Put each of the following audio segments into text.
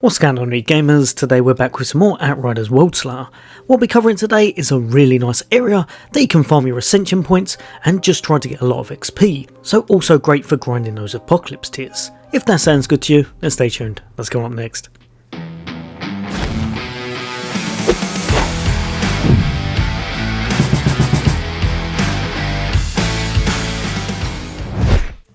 What's going on, gamers? Today we're back with some more Outriders Worldslayer. What we're covering today is a really nice area that you can farm your Ascension points and just try to get a lot of XP, so also great for grinding those Apocalypse tiers. If that sounds good to you, then stay tuned. Let's go on next.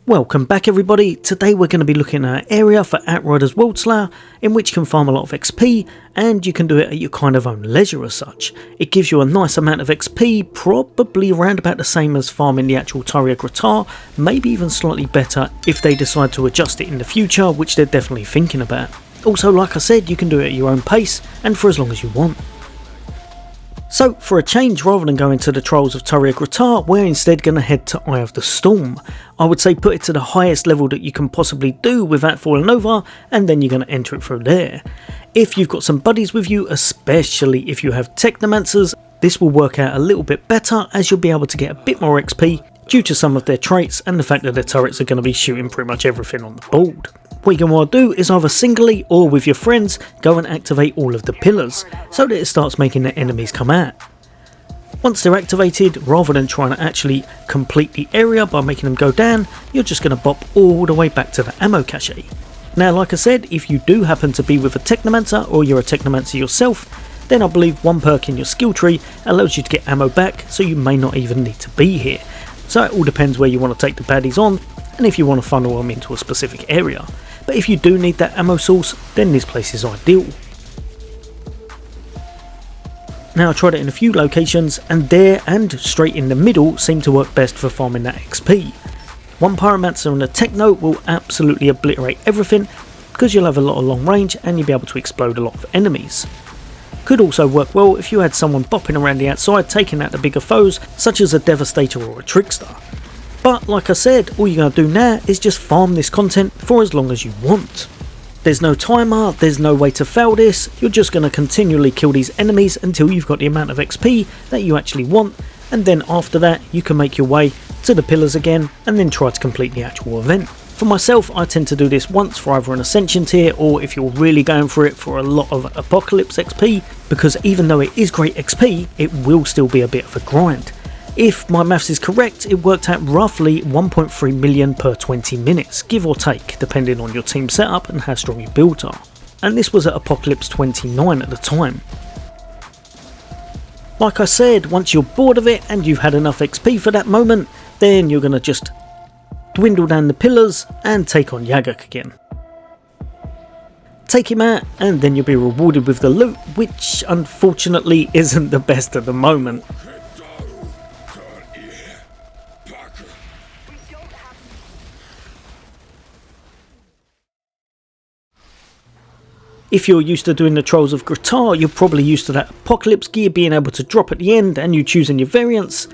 Welcome back everybody. Today we're going to be looking at an area for Outriders Worldslayer in which you can farm a lot of XP, and you can do it at your kind of own leisure as such. It gives you a nice amount of XP, probably around about the same as farming the actual Tarya Gratar, maybe even slightly better if they decide to adjust it in the future, which they're definitely thinking about. Also, like I said, you can do it at your own pace and for as long as you want. So for a change, rather than going to the Trials of Tarya Gratar, we're instead going to head to Eye of the Storm. I would say put it to the highest level that you can possibly do without falling over, and then you're going to enter it through there. If you've got some buddies with you, especially if you have Technomancers, this will work out a little bit better as you'll be able to get a bit more XP due to some of their traits and the fact that their turrets are going to be shooting pretty much everything on the board. What you're going to want to do is either singly or with your friends go and activate all of the pillars so that it starts making the enemies come out. Once they're activated, rather than trying to actually complete the area by making them go down, you're just going to bop all the way back to the ammo cache. Now, like I said, if you do happen to be with a Technomancer or you're a Technomancer yourself, then I believe one perk in your skill tree allows you to get ammo back, so you may not even need to be here. So it all depends where you want to take the baddies on and if you want to funnel them into a specific area. But if you do need that ammo source, then this place is ideal. Now, I tried it in a few locations, and there and straight in the middle seem to work best for farming that XP. One Pyromancer and a Techno will absolutely obliterate everything because you'll have a lot of long range and you'll be able to explode a lot of enemies. Could also work well if you had someone bopping around the outside taking out the bigger foes, such as a Devastator or a Trickster. But like I said, all you're going to do now is just farm this content for as long as you want. There's no timer, there's no way to fail this, you're just going to continually kill these enemies until you've got the amount of XP that you actually want, and then after that you can make your way to the pillars again and then try to complete the actual event. For myself, I tend to do this once for either an Ascension tier or if you're really going for it for a lot of Apocalypse XP, because even though it is great XP, it will still be a bit of a grind. If my maths is correct, it worked out roughly 1.3 million per 20 minutes, give or take, depending on your team setup and how strong your builds are. And this was at Apocalypse 29 at the time. Like I said, once you're bored of it and you've had enough XP for that moment, then you're going to just dwindle down the pillars and take on Yagak again. Take him out and then you'll be rewarded with the loot, which unfortunately isn't the best at the moment. If you're used to doing the Trials of Gratar, you're probably used to that Apocalypse gear being able to drop at the end and you choosing your variants.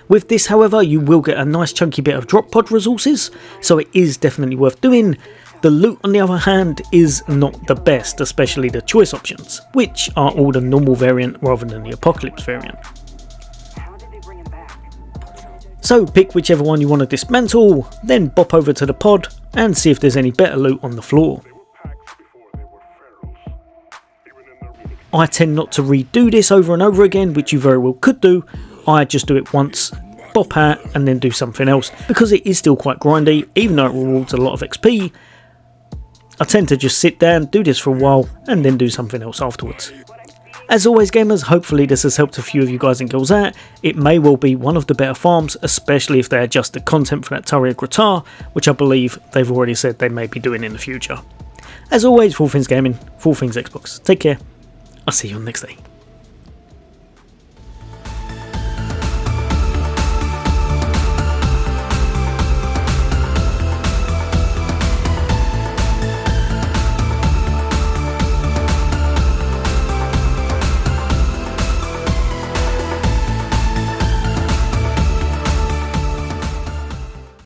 With this, however, you will get a nice chunky bit of drop pod resources, so it is definitely worth doing. The loot, on the other hand, is not the best, especially the choice options, which are all the normal variant rather than the Apocalypse variant. So pick whichever one you want to dismantle, then bop over to the pod and see if there's any better loot on the floor. I tend not to redo this over and over again, which you very well could do. I just do it once, bop out and then do something else, because it is still quite grindy, even though it rewards a lot of XP. I tend to just sit down, do this for a while and then do something else afterwards. As always gamers, hopefully this has helped a few of you guys and girls out. It may well be one of the better farms, especially if they adjust the content for that Tarya Gratar, which I believe they've already said they may be doing in the future. As always, for all things gaming, for all things Xbox, take care. I'll see you on next day.